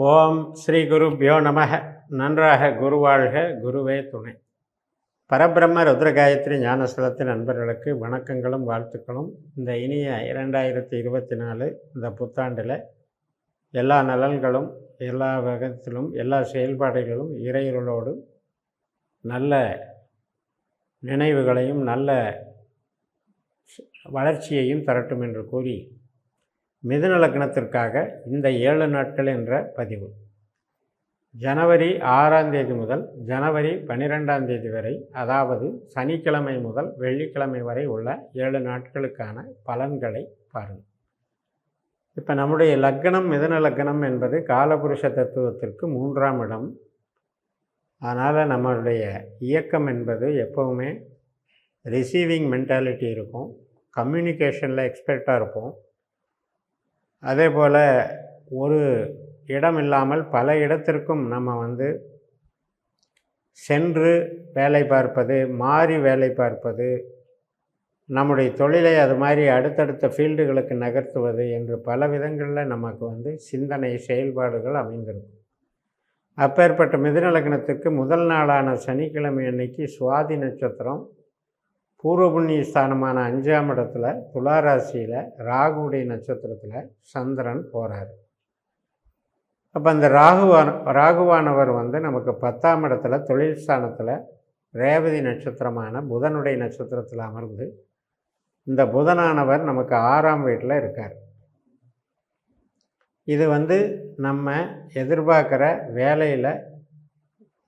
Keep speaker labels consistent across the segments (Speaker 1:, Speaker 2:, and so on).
Speaker 1: ஓம் ஸ்ரீ குருப்யோ நமக. நன்றாக குருவாழ்க, குருவே துணை. பரபிரம்ம ருத்ரகாயத்ரி ஞானஸ்தலத்தின் நண்பர்களுக்கு வணக்கங்களும் வாழ்த்துக்களும். இந்த இனிய 2024 இந்த புத்தாண்டில் எல்லா நலன்களும், எல்லா வகத்திலும், எல்லா செயல்பாடுகளும் இறையருளோடு நல்ல நினைவுகளையும் நல்ல வளர்ச்சியையும் தரட்டும் என்று கூறி, மிதுன லக்னத்திற்காக இந்த 7 நாட்கள் என்ற பதிவு ஜனவரி 6ஆம் தேதி முதல் ஜனவரி 12ஆம் தேதி வரை, அதாவது சனிக்கிழமை முதல் வெள்ளிக்கிழமை வரை உள்ள 7 நாட்களுக்கான பலன்களை பாருங்கள். இப்போ நம்முடைய லக்னம் மிதுன லக்னம் என்பது காலபுருஷ தத்துவத்திற்கு 3ஆம் இடம். அதனால் நம்மளுடைய இயக்கம் என்பது எப்போவுமே ரிசீவிங் மென்டாலிட்டி இருக்கும், கம்யூனிகேஷனில் எக்ஸ்பர்ட்டாக இருப்போம். அதே போல் ஒரு இடம் இல்லாமல் பல இடத்திற்கும் நம்ம சென்று வேலை பார்ப்பது, மாறி வேலை பார்ப்பது, நம்முடைய தொழிலை அது மாதிரி அடுத்தடுத்த ஃபீல்டுகளுக்கு நகர்த்துவது என்று பல விதங்களில் நமக்கு சிந்தனை செயல்பாடுகள் அமைந்திருக்கும். அப்பேற்பட்ட மிதுன லக்னத்திற்கு முதல் நாளான சனிக்கிழமை அன்னைக்கு சுவாதி நட்சத்திரம் பூர்வ புண்ணிய ஸ்தானமான 5ஆம் இடத்துல துளாராசியில் ராகுவுடைய நட்சத்திரத்தில் சந்திரன் போகிறார். அப்போ அந்த ராகுவானவர் நமக்கு 10ஆம் இடத்துல தொழில் ஸ்தானத்தில் ரேவதி நட்சத்திரமான புதனுடைய நட்சத்திரத்தில் அமர்ந்து, இந்த புதனானவர் நமக்கு 6ஆம் வீட்டில் இருக்கார். இது நம்ம எதிர்பார்க்குற வேலையில்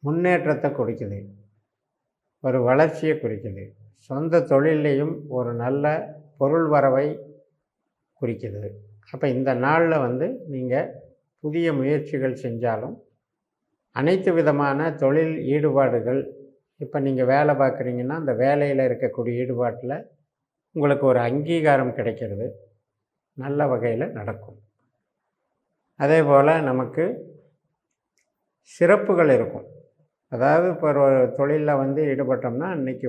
Speaker 1: முன்னேற்றத்தை குறிக்குது, ஒரு வளர்ச்சியை குறிக்குது. சொந்த தொழிலையும் ஒரு நல்ல பொருள் வரவை குறிக்குது. அப்போ இந்த நாளில் நீங்கள் புதிய முயற்சிகள் செஞ்சாலும், அனைத்து விதமான தொழில் ஈடுபாடுகள், இப்போ நீங்கள் வேலை பார்க்குறீங்கன்னா அந்த வேலையில் இருக்கக்கூடிய ஈடுபாட்டில் உங்களுக்கு ஒரு அங்கீகாரம் கிடைக்கிறது, நல்ல வகையில் நடக்கும். அதே போல் நமக்கு சிறப்புகள் இருக்கும். அதாவது இப்போ ஒரு தொழிலில் ஈடுபட்டோம்னா அன்றைக்கி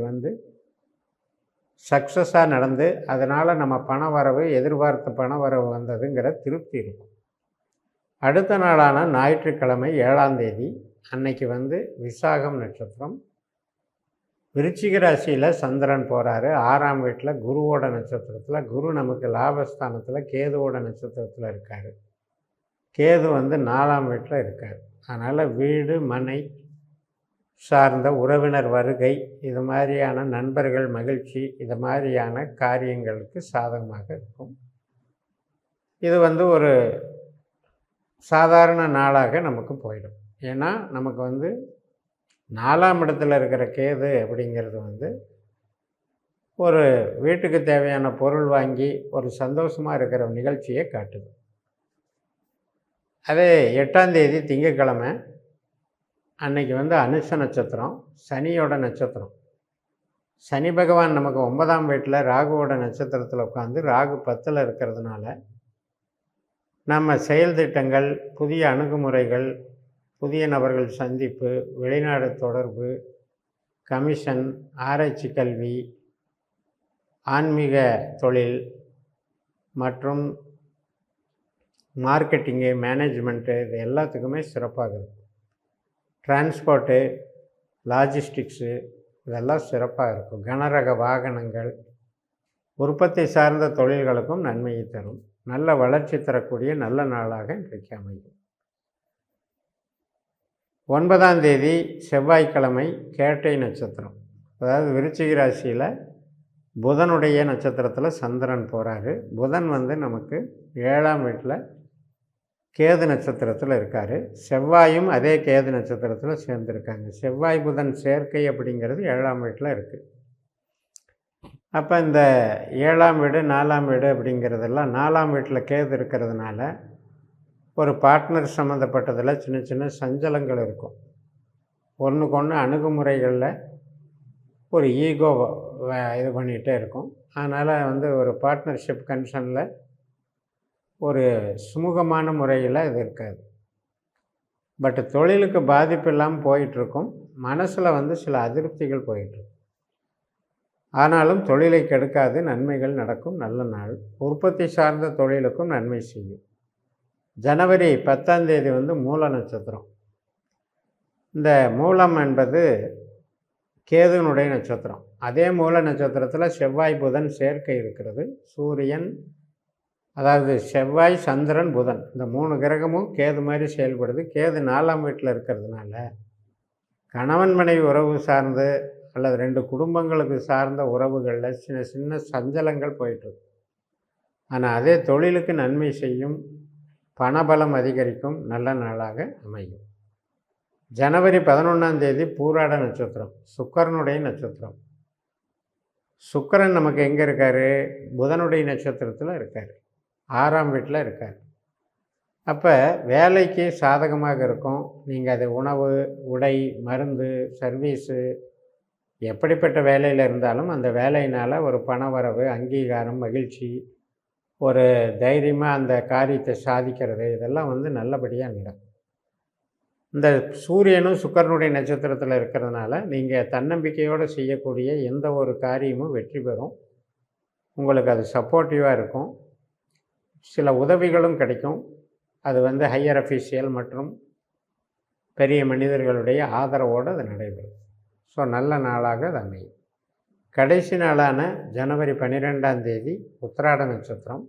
Speaker 1: சக்ஸஸாக நடந்து, அதனால் நம்ம பண வரவு, எதிர்பார்த்த பண வரவு வந்ததுங்கிற திருப்தி இருக்கும். அடுத்த நாளான ஞாயிற்றுக்கிழமை 7ஆம் தேதி அன்னைக்கு விசாகம் நட்சத்திரம், விருச்சிக ராசியில் சந்திரன் போகிறாரு. 6ஆம் வீட்டில் குருவோட நட்சத்திரத்தில், குரு நமக்கு லாபஸ்தானத்தில் கேதுவோட நட்சத்திரத்தில் இருக்கார். கேது 4ஆம் வீட்டில் இருக்கார். அதனால் வீடு மனை சார்ந்த உறவினர் வருகை, இது மாதிரியான நண்பர்கள் மகிழ்ச்சி, இது மாதிரியான காரியங்களுக்கு சாதகமாக இருக்கும். இது ஒரு சாதாரண நாளாக நமக்கு போயிடும். ஏன்னா நமக்கு 4ஆம் இடத்துல இருக்கிற கேது அப்படிங்கிறது ஒரு வீட்டுக்கு தேவையான பொருள் வாங்கி ஒரு சந்தோஷமாக இருக்கிற நிகழ்ச்சியை காட்டுது. அதே 8ஆம் தேதி திங்கட்கிழமை அன்னைக்கு அனுஷ நட்சத்திரம், சனியோட நட்சத்திரம். சனி பகவான் நமக்கு 9ஆம் வீட்டில் ராகுவோட நட்சத்திரத்தில் உட்காந்து, ராகு 10ல் இருக்கிறதுனால நம்ம செயல் திட்டங்கள், புதிய அணுகுமுறைகள், புதிய நபர்கள் சந்திப்பு, வெளிநாடு தொடர்பு, கமிஷன், ஆராய்ச்சி கல்வி, ஆன்மீக தொழில் மற்றும் மார்க்கெட்டிங்கு, மேனேஜ்மெண்ட்டு, இது எல்லாத்துக்குமே சிறப்பாக இருக்கும். டிரான்ஸ்போர்ட்டு, லாஜிஸ்டிக்ஸு இதெல்லாம் சிறப்பாக இருக்கும். கனரக வாகனங்கள், உற்பத்தி சார்ந்த தொழில்களுக்கும் நன்மையை தரும். நல்ல வளர்ச்சி தரக்கூடிய நல்ல நாளாக இன்றைக்கு அமையும். 9ஆம் தேதி செவ்வாய்க்கிழமை கேட்டை நட்சத்திரம், அதாவது விருச்சிக ராசியில் புதனுடைய நட்சத்திரத்தில் சந்திரன் போகிறாரு. புதன் நமக்கு 7ஆம் வீட்டில் கேது நட்சத்திரத்தில் இருக்கார். செவ்வாயும் அதே கேது நட்சத்திரத்தில் சேர்ந்துருக்காங்க. செவ்வாய் புதன் சேர்க்கை அப்படிங்கிறது 7ஆம் வீட்டில் இருக்குது. அப்போ இந்த 7ஆம் வீடு 4ஆம் வீடு அப்படிங்கிறதெல்லாம் 4ஆம் வீட்டில் கேது இருக்கிறதுனால ஒரு பார்ட்னர் சம்மந்தப்பட்டதில் சின்ன சின்ன சஞ்சலங்கள் இருக்கும். ஒன்றுக்கு ஒன்று அணுகுமுறைகளில் ஒரு ஈகோ இது பண்ணிகிட்டே இருக்கும். அதனால் ஒரு பார்ட்னர்ஷிப் கன்சர்னில் ஒரு சுமூகமான முறையில் இது இருக்காது. பட் தொழிலுக்கு பாதிப்பு இல்லாமல் போயிட்டுருக்கும். மனசில் சில அதிருப்திகள் போயிட்டுருக்கும். ஆனாலும் தொழிலை கெடுக்காது, நன்மைகள் நடக்கும். நல்ல நாள். உற்பத்தி சார்ந்த தொழிலுக்கும் நன்மை செய்யும். ஜனவரி 10ஆம் தேதி வந்து மூல நட்சத்திரம். இந்த மூலம் என்பது கேதுனுடைய நட்சத்திரம். அதே மூல நட்சத்திரத்தில் செவ்வாய் புதன் சேர்க்கை இருக்கிறது. சூரியன், அதாவது செவ்வாய், சந்திரன், புதன், இந்த 3 கிரகமும் கேது மாதிரி செயல்படுது. கேது 4ஆம் வீட்டில் இருக்கிறதுனால கணவன் மனைவி உறவு சார்ந்து அல்லது 2 குடும்பங்களுக்கு சார்ந்த உறவுகளில் சின்ன சின்ன சஞ்சலங்கள் போயிட்டுருக்கு. ஆனால் அதே தொழிலுக்கு நன்மை செய்யும், பணபலம் அதிகரிக்கும், நல்ல நாளாக அமையும். ஜனவரி 11ஆம் தேதி பூராட நட்சத்திரம், சுக்கிரனுடைய நட்சத்திரம். சுக்கிரன் நமக்கு எங்கே இருக்கார்? புதனுடைய நட்சத்திரத்தில் இருக்கார், 6ஆம் வீட்டில் இருக்கார். அப்போ வேலைக்கு சாதகமாக இருக்கும். நீங்கள் அது உணவு, உடை, மருந்து, சர்வீஸு, எப்படிப்பட்ட வேலையில் இருந்தாலும் அந்த வேலையினால் ஒரு பணவரவு, அங்கீகாரம், மகிழ்ச்சி, ஒரு தைரியமாக அந்த காரியத்தை சாதிக்கிறது, இதெல்லாம் வந்து நல்லபடியாக நடக்கும். இந்த சூரியனும் சுக்கிரனுடைய நட்சத்திரத்தில் இருக்கிறதுனால நீங்கள் தன்னம்பிக்கையோடு செய்யக்கூடிய எந்த ஒரு காரியமும் வெற்றி பெறும். உங்களுக்கு அது சப்போர்ட்டிவாக இருக்கும். சில உதவிகளும் கிடைக்கும். அது வந்து ஹையர் அஃபீஷியல் மற்றும் பெரிய மனிதர்களுடைய ஆதரவோடு அது நடைபெறும். ஸோ நல்ல நாளாக அது அமையும். கடைசி நாளான ஜனவரி 12ஆம் தேதி உத்திராட நட்சத்திரம்.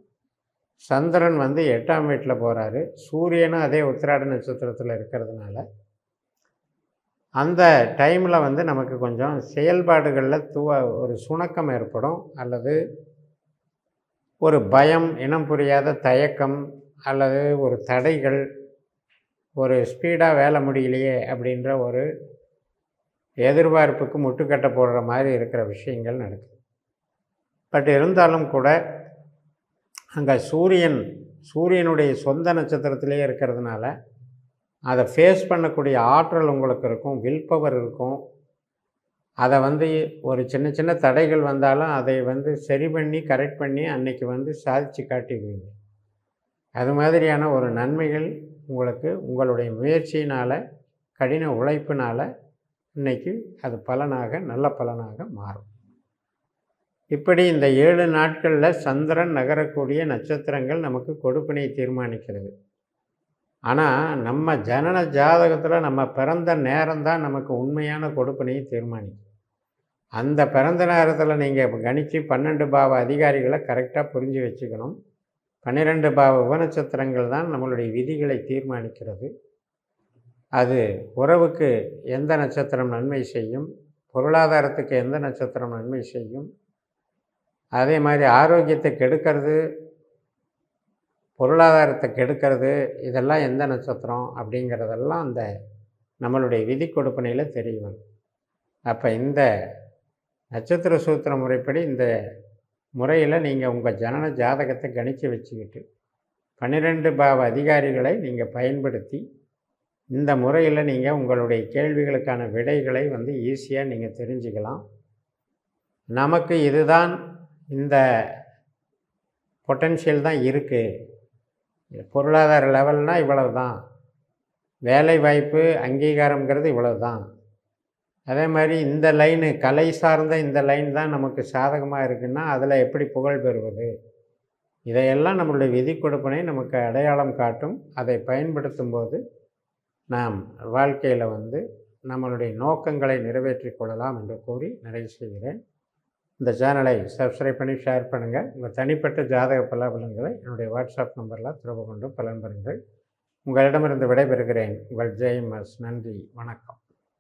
Speaker 1: சந்திரன் வந்து 8ஆம் வீட்டில் போகிறாரு. சூரியனும் அதே உத்திராட நட்சத்திரத்தில் இருக்கிறதுனால அந்த டைமில் வந்து நமக்கு கொஞ்சம் செயல்பாடுகளில் ஒரு சுணக்கம் ஏற்படும், அல்லது ஒரு பயம், இனம் புரியாத தயக்கம், அல்லது ஒரு தடைகள், ஒரு ஸ்பீடாக வேலை முடியலையே அப்படின்ற ஒரு எதிர்பார்ப்புக்கு முட்டுக்கட்டை போடுற மாதிரி இருக்கிற விஷயங்கள் நடக்குது. பட் இருந்தாலும் கூட அங்கே சூரியனுடைய சொந்த நட்சத்திரத்திலே இருக்கிறதுனால அதை ஃபேஸ் பண்ணக்கூடிய ஆற்றல் உங்களுக்கு இருக்கும், வில் பவர் இருக்கும். அதை வந்து ஒரு சின்ன சின்ன தடைகள் வந்தாலும் அதை வந்து சரி பண்ணி கரெக்ட் பண்ணி அன்னைக்கு வந்து சாதித்து காட்டிடுவீங்க. அது மாதிரியான ஒரு நன்மைகள் உங்களுக்கு உங்களுடைய முயற்சியினால், கடின உழைப்பினால் இன்றைக்கி அது பலனாக, நல்ல பலனாக மாறும். இப்படி இந்த 7 நாட்களில் சந்திரன் நகரக்கூடிய நட்சத்திரங்கள் நமக்கு கொடுப்பினை தீர்மானிக்கிறது. ஆனால் நம்ம ஜனன ஜாதகத்தில் நம்ம பிறந்த நேரம்தான் நமக்கு உண்மையான கொடுப்பினையை தீர்மானிக்கும். அந்த பிறந்த நேரத்தில் நீங்கள் கணித்து 12 பாவ அதிகாரிகளை கரெக்டாக புரிஞ்சு வச்சுக்கணும். 12 பாவ உபநட்சத்திரங்கள் தான் நம்மளுடைய விதிகளை தீர்மானிக்கிறது. அது உறவுக்கு எந்த நட்சத்திரம் நன்மை செய்யும், பொருளாதாரத்துக்கு எந்த நட்சத்திரம் நன்மை செய்யும், அதே மாதிரி ஆரோக்கியத்தை கெடுக்கிறது, பொருளாதாரத்தை கெடுக்கிறது, இதெல்லாம் எந்த நட்சத்திரம் அப்படிங்கிறதெல்லாம் அந்த நம்மளுடைய விதி கொடுப்பனையில் தெரியும். அப்போ இந்த நட்சத்திர சூத்திர முறைப்படி இந்த முறையில் நீங்கள் உங்கள் ஜனன ஜாதகத்தை கணிச்சு வச்சுக்கிட்டு 12 பாவ அதிகாரிகளை நீங்கள் பயன்படுத்தி இந்த முறையில் நீங்கள் உங்களுடைய கேள்விகளுக்கான விடைகளை வந்து ஈஸியாக நீங்கள் தெரிஞ்சுக்கலாம். நமக்கு இதுதான், இந்த பொட்டன்ஷியல் தான் இருக்குது, பொருளாதார லெவல்னால் இவ்வளவு தான், வேலை வாய்ப்பு அங்கீகாரங்கிறது இவ்வளவு தான், அதே மாதிரி இந்த லைனு கலை சார்ந்த இந்த லைன் தான் நமக்கு சாதகமாக இருக்குன்னா அதில் எப்படி புகழ் பெறுவது, இதையெல்லாம் நம்மளுடைய விதி கொடுப்பனை நமக்கு அடையாளம் காட்டும். அதை பயன்படுத்தும் போது நாம் வாழ்க்கையில் வந்து நம்மளுடைய நோக்கங்களை நிறைவேற்றி கொள்ளலாம் என்று கூறி நிறைவு செய்கிறேன். இந்த சேனலை சப்ஸ்கிரைப் பண்ணி ஷேர் பண்ணுங்கள். உங்கள் தனிப்பட்ட ஜாதக பலாபலன்களை என்னுடைய வாட்ஸ்அப் நம்பரில் தொடர்பு கொண்டு பலன் பெறுங்கள். உங்களிடமிருந்து விடைபெறுகிறேன். உங்கள் ஜெயமஸ். நன்றி, வணக்கம்.